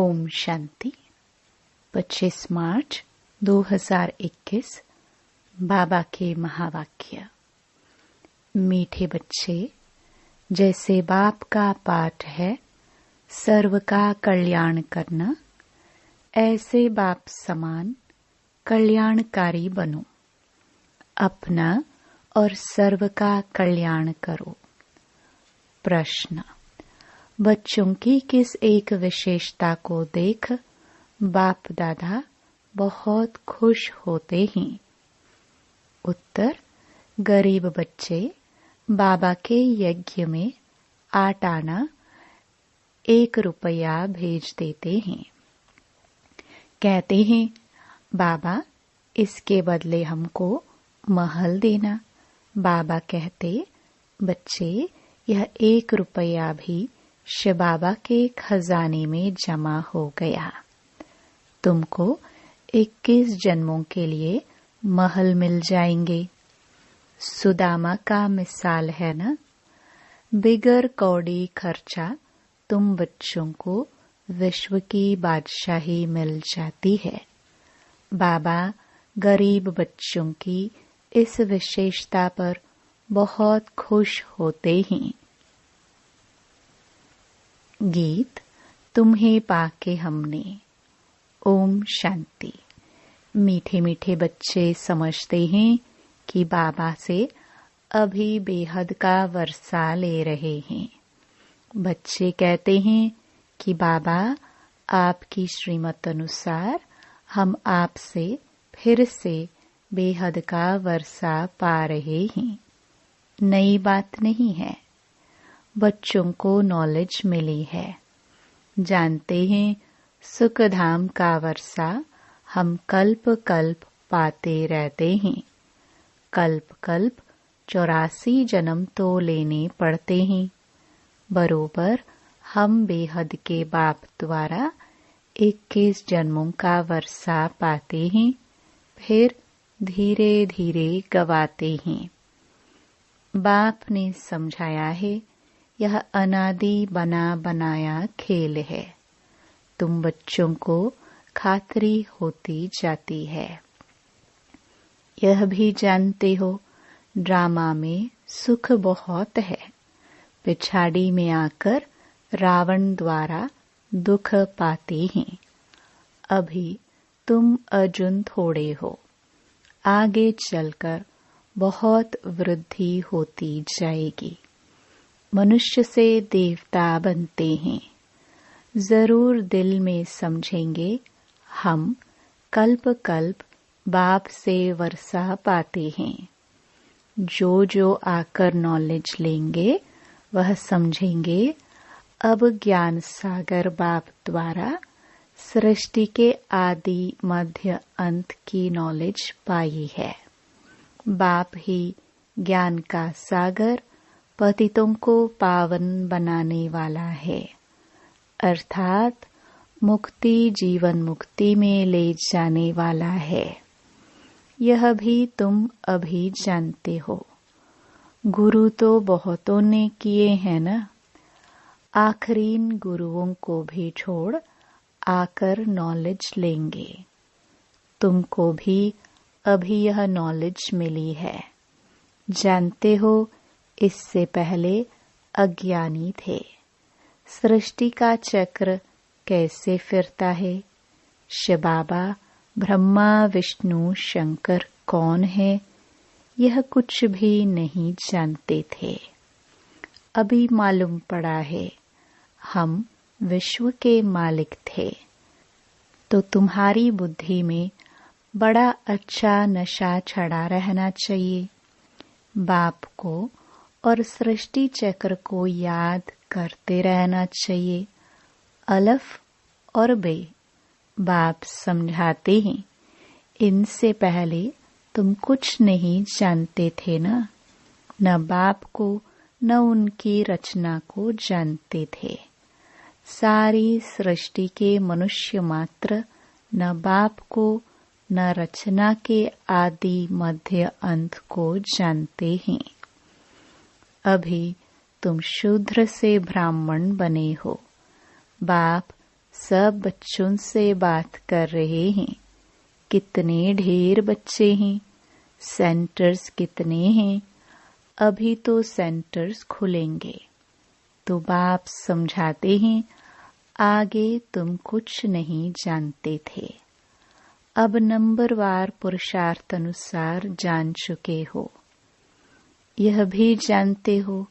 ओम शांति। 25 मार्च 2021 बाबा के महावाक्य। मीठे बच्चे, जैसे बाप का पाठ है सर्व का कल्याण करना, ऐसे बाप समान कल्याणकारी बनो। अपना और सर्व का कल्याण करो। प्रश्न: बच्चों की किस एक विशेषता को देख बाप दादा बहुत खुश होते हैं? उत्तर: गरीब बच्चे बाबा के यज्ञ में 8 आना 1 रुपया भेज देते हैं। कहते हैं, बाबा इसके बदले हमको महल देना। बाबा कहते, बच्चे यह 1 रुपया भी शिव बाबा के खजाने में जमा हो गया। तुमको 21 जन्मों के लिए महल मिल जाएंगे। सुदामा का मिसाल है ना। बिगर कौड़ी खर्चा तुम बच्चों को विश्व की बादशाही मिल जाती है। बाबा गरीब बच्चों की इस विशेषता पर बहुत खुश होते हैं। गीत तुम्हें पाके हमने। ओम शांति। मीठे मीठे बच्चे समझते हैं कि बाबा से अभी बेहद का वर्षा ले रहे हैं। बच्चे कहते हैं कि बाबा आपकी श्रीमत अनुसार हम आपसे फिर से बेहद का वर्षा पा रहे हैं। नई बात नहीं है। बच्चों को नॉलेज मिली है। जानते हैं सुखधाम का वर्षा हम कल्प कल्प पाते रहते हैं। कल्प कल्प 84 जन्म तो लेने पड़ते हैं। बरोबर हम बेहद के बाप द्वारा 21 जन्मों का वर्षा पाते हैं, फिर धीरे धीरे गवाते हैं। बाप ने समझाया है, यह अनादि बना बनाया खेल है। तुम बच्चों को खातरी होती जाती है। यह भी जानते हो ड्रामा में सुख बहुत है। पिछाड़ी में आकर रावण द्वारा दुख पाते हैं। अभी तुम अर्जुन थोड़े हो। आगे चलकर बहुत वृद्धि होती जाएगी। मनुष्य से देवता बनते हैं। जरूर दिल में समझेंगे हम कल्प कल्प बाप से वर्षा पाते हैं। जो जो आकर नॉलेज लेंगे वह समझेंगे अब ज्ञान सागर बाप द्वारा सृष्टि के आदि मध्य अंत की नॉलेज पाई है। बाप ही ज्ञान का सागर पतितों को पावन बनाने वाला है, अर्थात मुक्ति जीवन मुक्ति में ले जाने वाला है। यह भी तुम अभी जानते हो। गुरु तो बहुतों ने किए हैं ना। आखरीन गुरुओं को भी छोड़ आकर नॉलेज लेंगे। तुमको भी अभी यह नॉलेज मिली है। जानते हो इससे पहले अज्ञानी थे। सृष्टि का चक्र कैसे फिरता है? शिव बाबा ब्रह्मा विष्णु शंकर कौन है, यह कुछ भी नहीं जानते थे। अभी मालूम पड़ा है हम विश्व के मालिक थे। तो तुम्हारी बुद्धि में बड़ा अच्छा नशा चढ़ा रहना चाहिए। बाप को और सृष्टि चक्र को याद करते रहना चाहिए। अलफ और बे बाप समझाते हैं, इनसे पहले तुम कुछ नहीं जानते थे ना। न बाप को न उनकी रचना को जानते थे। सारी सृष्टि के मनुष्य मात्र न बाप को न रचना के आदि मध्य अंत को जानते हैं। अभी तुम शूद्र से ब्राह्मण बने हो। बाप सब बच्चों से बात कर रहे हैं। कितने ढेर बच्चे हैं, सेंटर्स कितने हैं। अभी तो सेंटर्स खुलेंगे। तो बाप समझाते हैं, आगे तुम कुछ नहीं जानते थे, अब नंबरवार पुरुषार्थ अनुसार जान चुके हो। यह भी जानते हो,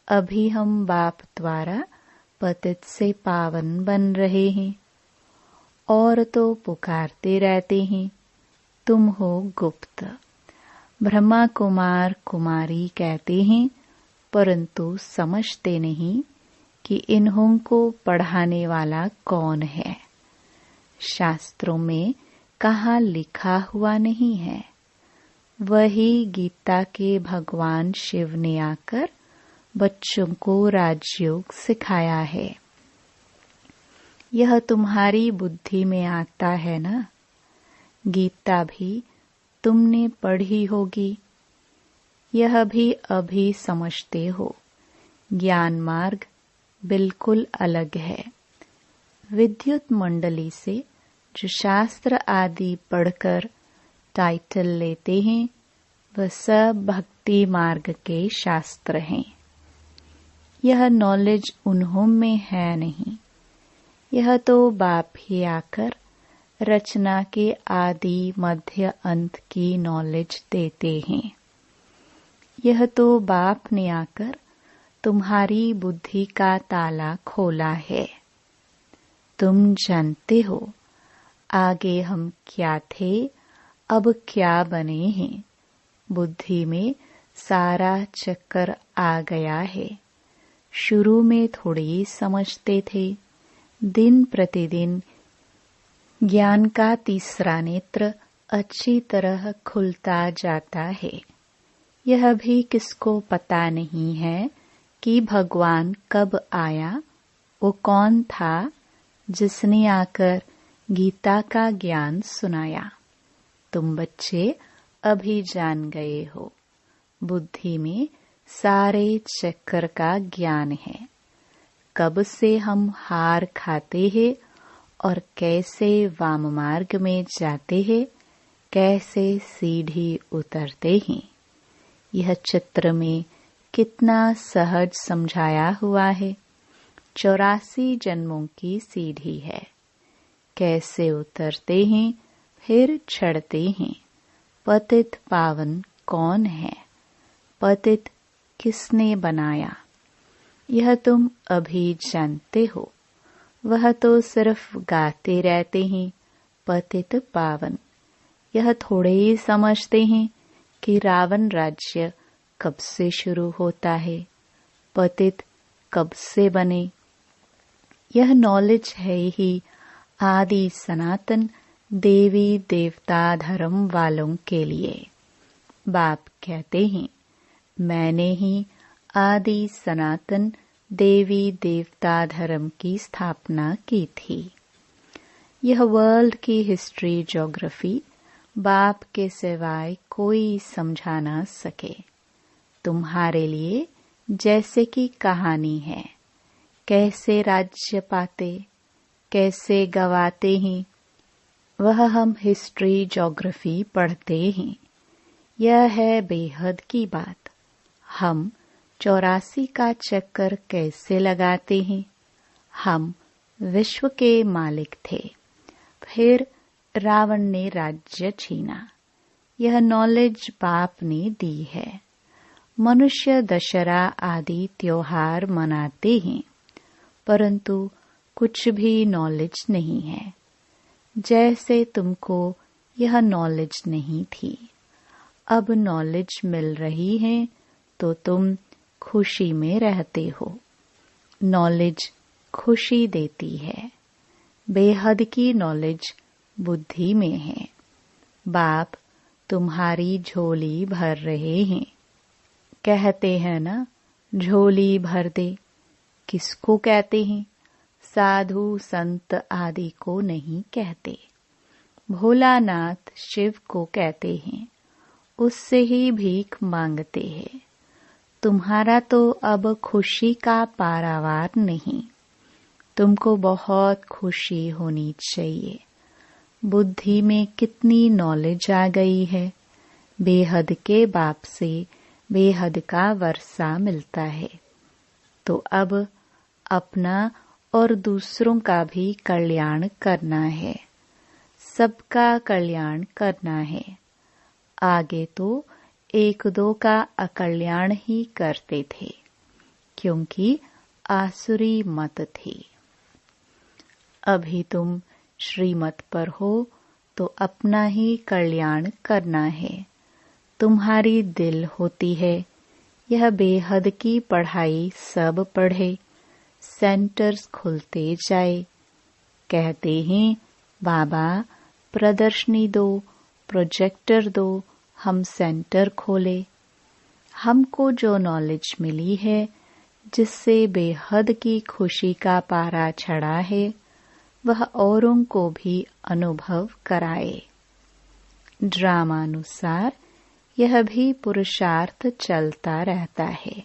अभी हम बाप द्वारा पतित से पावन बन रहे हैं। और तो पुकारते रहते हैं, तुम हो गुप्त। ब्रह्मा कुमार कुमारी कहते हैं, परंतु समझते नहीं कि इन्हों को पढ़ाने वाला कौन है। शास्त्रों में कहाँ लिखा हुआ नहीं है। वही गीता के भगवान शिव ने आकर बच्चों को राजयोग सिखाया है। यह तुम्हारी बुद्धि में आता है ना। गीता भी तुमने पढ़ी होगी, यह भी अभी समझते हो। ज्ञान मार्ग बिल्कुल अलग है। विद्युत मंडली से जो शास्त्र आदि पढ़कर टाइटल लेते हैं, वह सब भक्ति मार्ग के शास्त्र हैं। यह नॉलेज उन्हों में है नहीं। यह तो बाप ही आकर रचना के आदि मध्य अंत की नॉलेज देते हैं। यह तो बाप ने आकर तुम्हारी बुद्धि का ताला खोला है। तुम जानते हो आगे हम क्या थे, अब क्या बने हैं। बुद्धि में सारा चक्कर आ गया है। शुरू में थोड़ी समझते थे। दिन प्रतिदिन ज्ञान का तीसरा नेत्र अच्छी तरह खुलता जाता है। यह भी किसको पता नहीं है कि भगवान कब आया, वो कौन था जिसने आकर गीता का ज्ञान सुनाया। तुम बच्चे अभी जान गए हो। बुद्धि में सारे चक्कर का ज्ञान है। कब से हम हार खाते हैं और कैसे वाम मार्ग में जाते हैं, कैसे सीढ़ी उतरते हैं। यह चित्र में कितना सहज समझाया हुआ है। 84 जन्मों की सीढ़ी है। कैसे उतरते हैं, फिर चढ़ते हैं। पतित पावन कौन है, पतित किसने बनाया, यह तुम अभी जानते हो। वह तो सिर्फ गाते रहते हैं, पतित पावन। यह थोड़े ही समझते हैं कि रावण राज्य कब से शुरू होता है, पतित कब से बने। यह नॉलेज है ही आदि सनातन देवी देवता धर्म वालों के लिए। बाप कहते हैं, मैंने ही आदि सनातन देवी देवता धर्म की स्थापना की थी। यह वर्ल्ड की हिस्ट्री ज्योग्राफी बाप के सिवाय कोई समझा ना सके। तुम्हारे लिए जैसे कि कहानी है, कैसे राज्य पाते, कैसे गवाते हैं, वह हम हिस्ट्री ज्योग्राफी पढ़ते हैं। यह है बेहद की बात। हम 84 का चक्कर कैसे लगाते हैं। हम विश्व के मालिक थे, फिर रावण ने राज्य छीना। यह नॉलेज बाप ने दी है। मनुष्य दशहरा आदि त्योहार मनाते हैं, परंतु कुछ भी नॉलेज नहीं है। जैसे तुमको यह नॉलेज नहीं थी, अब नॉलेज मिल रही है तो तुम खुशी में रहते हो। नॉलेज खुशी देती है। बेहद की नॉलेज बुद्धि में है। बाप तुम्हारी झोली भर रहे हैं। कहते हैं ना, झोली भर दे। किसको कहते हैं? साधु संत आदि को नहीं कहते। भोलानाथ शिव को कहते हैं। उससे ही भीख मांगते हैं। तुम्हारा तो अब खुशी का पारावार नहीं। तुमको बहुत खुशी होनी चाहिए। बुद्धि में कितनी नॉलेज आ गई है। बेहद के बाप से बेहद का वर्षा मिलता है। तो अब अपना और दूसरों का भी कल्याण करना है। सबका कल्याण करना है। आगे तो एक दो का अकल्याण ही करते थे, क्योंकि आसुरी मत थी। अभी तुम श्रीमत पर हो तो अपना ही कल्याण करना है। तुम्हारी दिल होती है यह बेहद की पढ़ाई सब पढ़े, सेंटर्स खुलते जाए। कहते हैं बाबा प्रदर्शनी दो, प्रोजेक्टर दो, हम सेंटर खोले। हमको जो नॉलेज मिली है, जिससे बेहद की खुशी का पारा चढ़ा है, वह औरों को भी अनुभव कराए। ड्रामानुसार यह भी पुरुषार्थ चलता रहता है।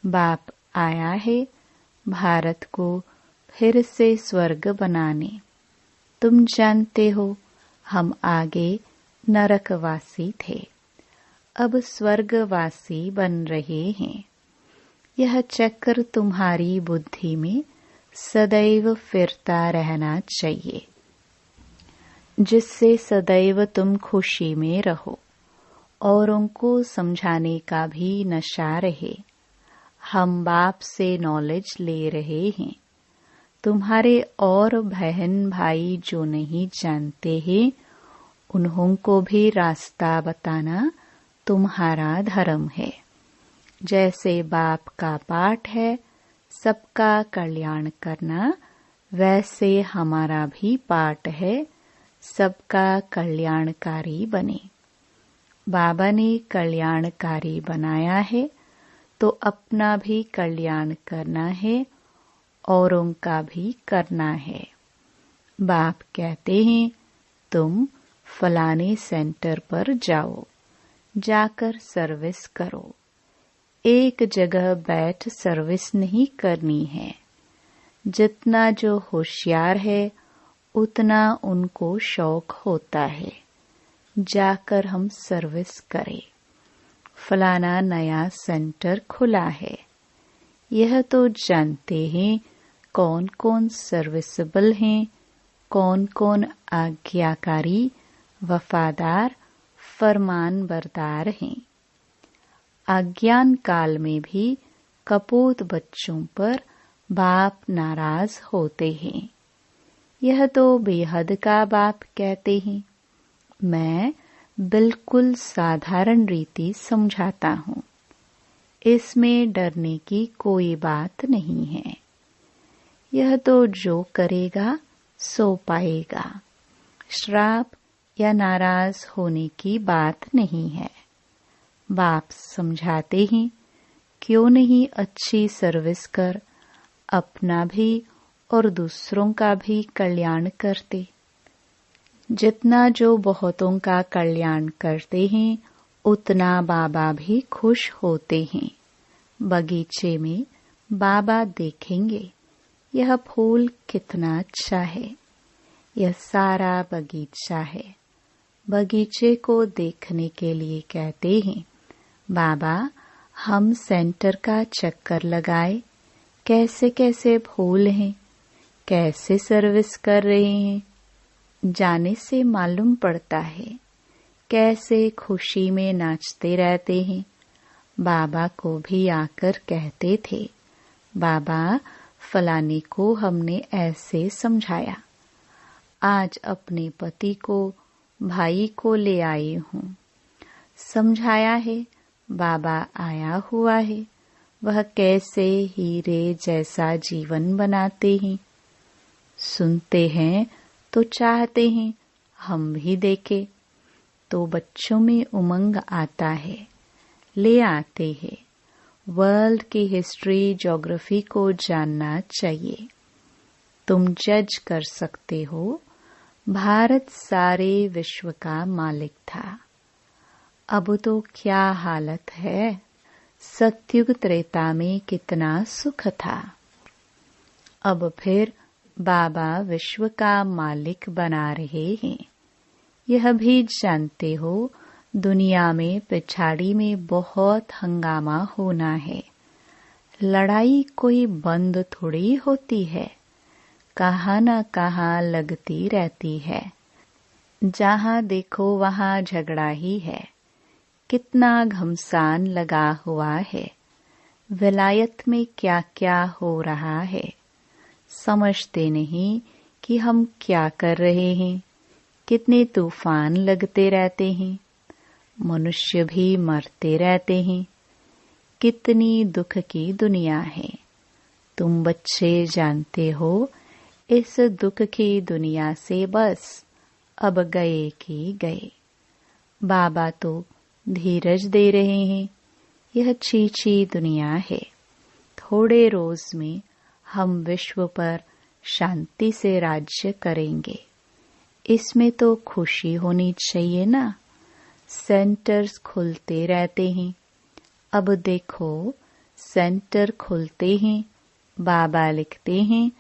बाप आया है भारत को फिर से स्वर्ग बनाने। तुम जानते हो हम आगे नरकवासी थे, अब स्वर्गवासी बन रहे हैं। यह चक्र तुम्हारी बुद्धि में सदैव फिरता रहना चाहिए, जिससे सदैव तुम खुशी में रहो। औरों को समझाने का भी नशा रहे। हम बाप से नॉलेज ले रहे हैं। तुम्हारे और बहन भाई जो नहीं जानते हैं, उन्हों को भी रास्ता बताना तुम्हारा धर्म है। जैसे बाप का पाठ है सबका कल्याण करना, वैसे हमारा भी पाठ है सबका कल्याणकारी बने। बाबा ने कल्याणकारी बनाया है तो अपना भी कल्याण करना है, औरों का भी करना है। बाप कहते हैं तुम फलाने सेंटर पर जाओ, जाकर सर्विस करो। एक जगह बैठ सर्विस नहीं करनी है। जितना जो होशियार है उतना उनको शौक होता है जाकर हम सर्विस करें। फलाना नया सेंटर खुला है, यह तो जानते हैं कौन कौन सर्विसेबल हैं, कौन कौन आज्ञाकारी, वफादार, फरमान बरदार हैं। अज्ञान काल में भी कपूत बच्चों पर बाप नाराज होते हैं। यह तो बेहद का बाप कहते हैं। मैं बिल्कुल साधारण रीति समझाता हूँ। इसमें डरने की कोई बात नहीं है। यह तो जो करेगा सो पाएगा। श्राप या नाराज होने की बात नहीं है। बाप समझाते हैं क्यों नहीं अच्छी सर्विस कर अपना भी और दूसरों का भी कल्याण करते। जितना जो बहुतों का कल्याण करते हैं उतना बाबा भी खुश होते हैं। बगीचे में बाबा देखेंगे यह फूल कितना अच्छा है, यह सारा बगीचा है। बगीचे को देखने के लिए कहते हैं बाबा हम सेंटर का चक्कर लगाए, कैसे कैसे फूल हैं, कैसे सर्विस कर रहे हैं। जाने से मालूम पड़ता है कैसे खुशी में नाचते रहते हैं। बाबा को भी आकर कहते थे बाबा फलाने को हमने ऐसे समझाया, आज अपने पति को भाई को ले आई हूँ। समझाया है बाबा आया हुआ है, वह कैसे हीरे जैसा जीवन बनाते हैं। सुनते हैं तो चाहते हैं हम भी देखें, तो बच्चों में उमंग आता है, ले आते हैं। वर्ल्ड की हिस्ट्री ज्योग्राफी को जानना चाहिए। तुम जज कर सकते हो भारत सारे विश्व का मालिक था, अब तो क्या हालत है। सतयुग त्रेता में कितना सुख था। अब फिर बाबा विश्व का मालिक बना रहे हैं। यह भी जानते हो दुनिया में पिछाड़ी में बहुत हंगामा होना है। लड़ाई कोई बंद थोड़ी होती है, कहाँ न कहाँ लगती रहती है। जहाँ देखो वहाँ झगड़ा ही है। कितना घमसान लगा हुआ है। विलायत में क्या क्या हो रहा है। समझते नहीं कि हम क्या कर रहे हैं। कितने तूफान लगते रहते हैं। मनुष्य भी मरते रहते हैं। कितनी दुख की दुनिया है। तुम बच्चे जानते हो इस दुख की दुनिया से बस अब गए कि गए। बाबा तो धीरज दे रहे हैं। यह छीछी दुनिया है। थोड़े रोज में हम विश्व पर शांति से राज्य करेंगे। इसमें तो खुशी होनी चाहिए ना। सेंटर्स खुलते रहते हैं। अब देखो सेंटर खुलते हैं, बाबा लिखते हैं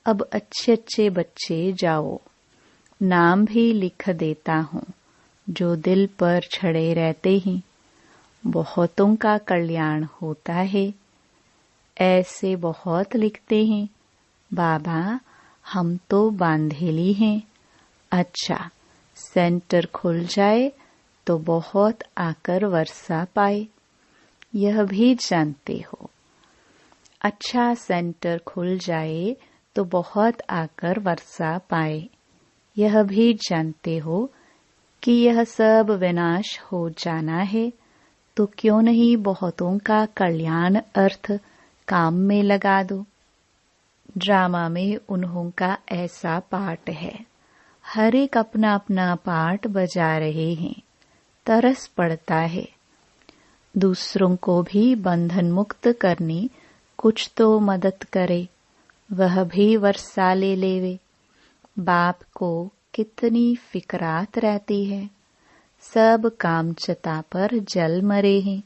अब अच्छे अच्छे बच्चे जाओ। नाम भी लिख देता हूँ जो दिल पर छड़े रहते हैं। बहुतों का कल्याण होता है। ऐसे बहुत लिखते हैं बाबा हम तो बांधेली हैं। अच्छा सेंटर खुल जाए तो बहुत आकर वर्षा पाए। यह भी जानते हो। अच्छा सेंटर खुल जाए तो बहुत आकर वर्षा पाए। यह भी जानते हो कि यह सब विनाश हो जाना है, तो क्यों नहीं बहुतों का कल्याण अर्थ काम में लगा दो। ड्रामा में उन्हों का ऐसा पार्ट है। हर एक अपना अपना पार्ट बजा रहे हैं। तरस पड़ता है। दूसरों को भी बंधन मुक्त करनी कुछ तो मदद करे। वह भी वर्षा ले लेवे। बाप को कितनी फिक्रात रहती है। सब कामचता पर जल मरे हैं।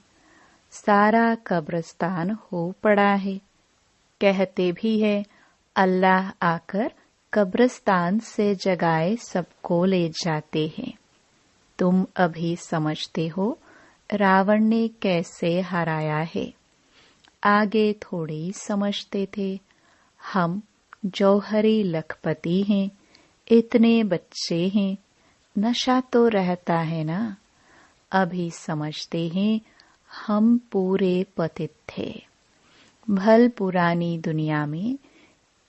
सारा कब्रिस्तान हो पड़ा है। कहते भी है अल्लाह आकर कब्रिस्तान से जगाए सबको ले जाते हैं। तुम अभी समझते हो रावण ने कैसे हराया है। आगे थोड़ी समझते थे। हम जौहरी लखपति हैं। इतने बच्चे हैं। नशा तो रहता है ना। अभी समझते हैं हम पूरे पतित थे। भल पुरानी दुनिया में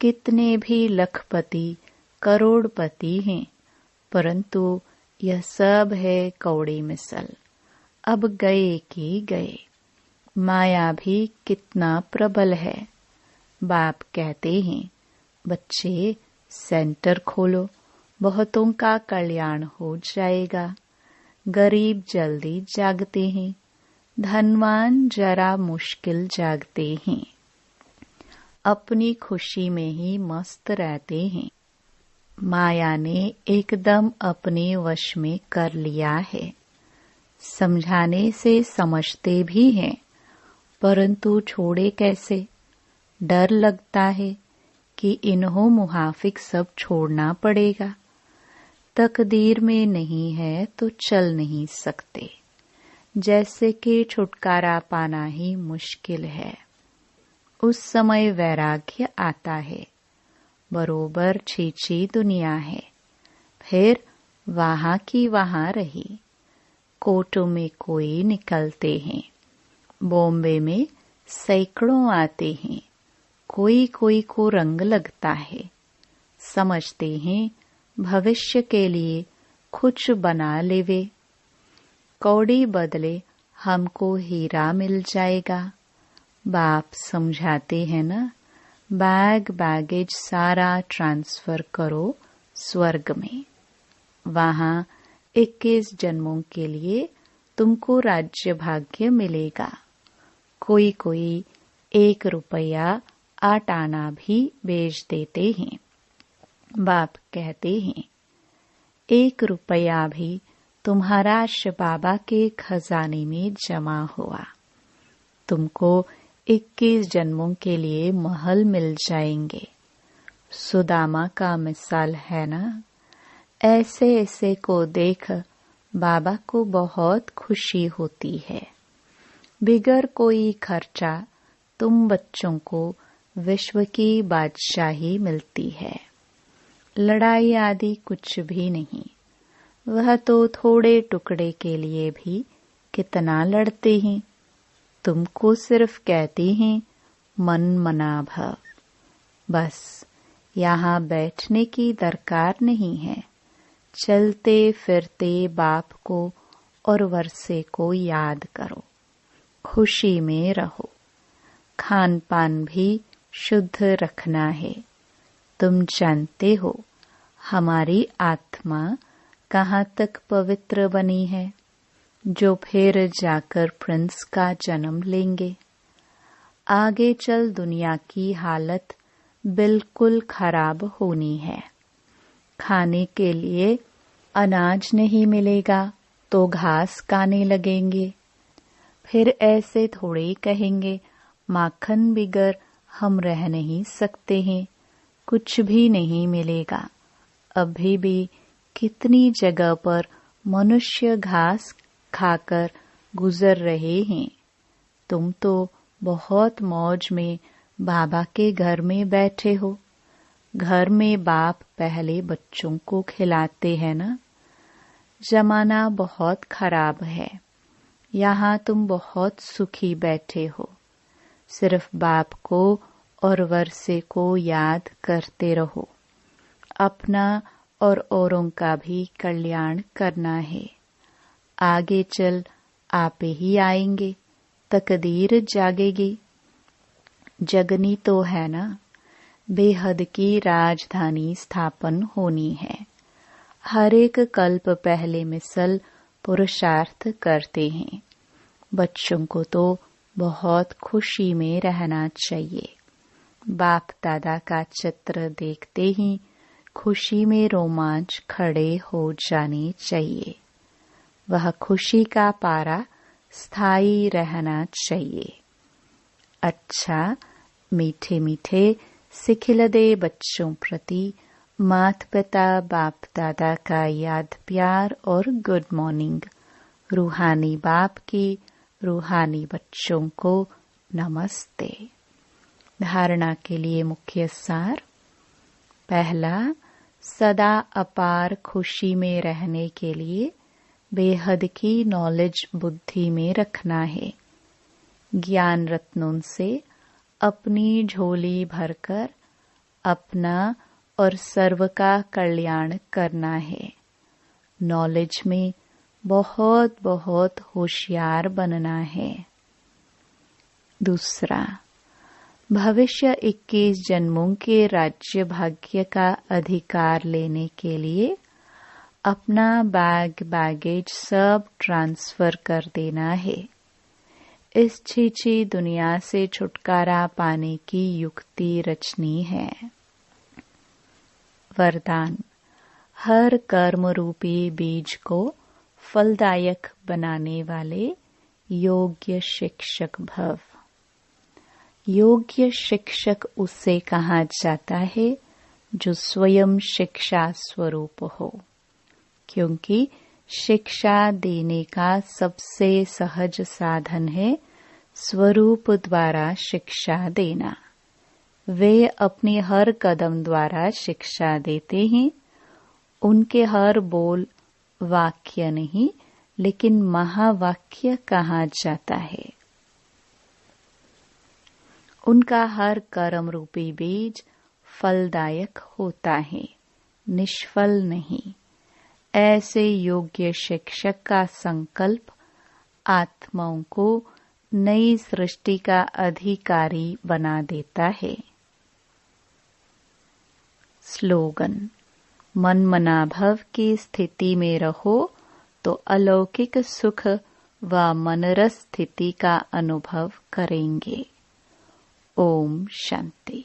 कितने भी लखपति करोड़पति हैं, परंतु यह सब है कौड़ी मिसल। अब गए कि गए। माया भी कितना प्रबल है। बाप कहते हैं बच्चे सेंटर खोलो, बहुतों का कल्याण हो जाएगा। गरीब जल्दी जागते हैं, धनवान जरा मुश्किल जागते हैं। अपनी खुशी में ही मस्त रहते हैं। माया ने एकदम अपने वश में कर लिया है। समझाने से समझते भी हैं, परंतु छोड़े कैसे। डर लगता है कि इन्हों मुहाफिक सब छोड़ना पड़ेगा। तकदीर में नहीं है तो चल नहीं सकते। जैसे कि छुटकारा पाना ही मुश्किल है। उस समय वैराग्य आता है। बरोबर छीछी दुनिया है। फिर वहाँ की वहाँ रही। कोर्टों में कोई निकलते हैं। बॉम्बे में सैकड़ों आते हैं। कोई कोई को रंग लगता है। समझते हैं भविष्य के लिए कुछ बना लेवे। कौड़ी बदले हमको हीरा मिल जाएगा। बाप समझाते हैं ना, बैग बैगेज सारा ट्रांसफर करो स्वर्ग में। वहाँ 21 जन्मों के लिए तुमको राज्य भाग्य मिलेगा। कोई कोई 1 रुपया 8 आना भी बेच देते हैं। बाप कहते हैं 1 रुपया भी तुम्हारा बाबा के खजाने में जमा हुआ। तुमको 21 जन्मों के लिए महल मिल जाएंगे। सुदामा का मिसाल है ना। ऐसे ऐसे को देख बाबा को बहुत खुशी होती है। बिगर कोई खर्चा तुम बच्चों को विश्व की बादशाही मिलती है। लड़ाई आदि कुछ भी नहीं। वह तो थोड़े टुकड़े के लिए भी कितना लड़ते हैं। तुमको सिर्फ कहती हैं मन मना भव। बस यहाँ बैठने की दरकार नहीं है। चलते फिरते बाप को और वर्षे को याद करो। खुशी में रहो। खान पान भी शुद्ध रखना है। तुम जानते हो हमारी आत्मा कहाँ तक पवित्र बनी है, जो फिर जाकर प्रिंस का जन्म लेंगे। आगे चल दुनिया की हालत बिल्कुल खराब होनी है। खाने के लिए अनाज नहीं मिलेगा तो घास खाने लगेंगे। फिर ऐसे थोड़े कहेंगे माखन बिगर हम रह नहीं सकते हैं, कुछ भी नहीं मिलेगा। अभी भी कितनी जगह पर मनुष्य घास खाकर गुजर रहे हैं। तुम तो बहुत मौज में बाबा के घर में बैठे हो। घर में बाप पहले बच्चों को खिलाते हैं ना। जमाना बहुत खराब है। यहाँ तुम बहुत सुखी बैठे हो। सिर्फ बाप को और वर्षे को याद करते रहो। अपना और औरों का भी कल्याण करना है। आगे चल आप ही आएंगे, तकदीर जागेगी। जगनी तो है ना। बेहद की राजधानी स्थापन होनी है। हर एक कल्प पहले मिसल पुरुषार्थ करते हैं। बच्चों को तो बहुत खुशी में रहना चाहिए। बाप दादा का चित्र देखते ही खुशी में रोमांच खड़े हो जाने चाहिए। वह खुशी का पारा स्थायी रहना चाहिए। अच्छा, मीठे मीठे सिखिलदे बच्चों प्रति माता पिता बाप दादा का याद प्यार और गुड मॉर्निंग। रूहानी बाप की रूहानी बच्चों को नमस्ते। धारणा के लिए मुख्य सार। पहला, सदा अपार खुशी में रहने के लिए बेहद की नॉलेज बुद्धि में रखना है। ज्ञान रत्नों से अपनी झोली भरकर अपना और सर्व का कल्याण करना है। नॉलेज में बहुत बहुत होशियार बनना है। दूसरा, भविष्य 21 जन्मों के राज्य भाग्य का अधिकार लेने के लिए अपना बैगेज सब ट्रांसफर कर देना है। इस छीछी दुनिया से छुटकारा पाने की युक्ति रचनी है। वरदान, हर कर्म रूपी बीज को फलदायक बनाने वाले योग्य शिक्षक भव। योग्य शिक्षक उसे कहा जाता है जो स्वयं शिक्षा स्वरूप हो, क्योंकि शिक्षा देने का सबसे सहज साधन है स्वरूप द्वारा शिक्षा देना। वे अपने हर कदम द्वारा शिक्षा देते हैं। उनके हर बोल वाक्य नहीं लेकिन महावाक्य कहा जाता है। उनका हर कर्म रूपी बीज फलदायक होता है, निष्फल नहीं। ऐसे योग्य शिक्षक का संकल्प आत्माओं को नई सृष्टि का अधिकारी बना देता है। स्लोगन, मन मनाभव की स्थिति में रहो तो अलौकिक सुख व मनरस स्थिति का अनुभव करेंगे। ओम शांति।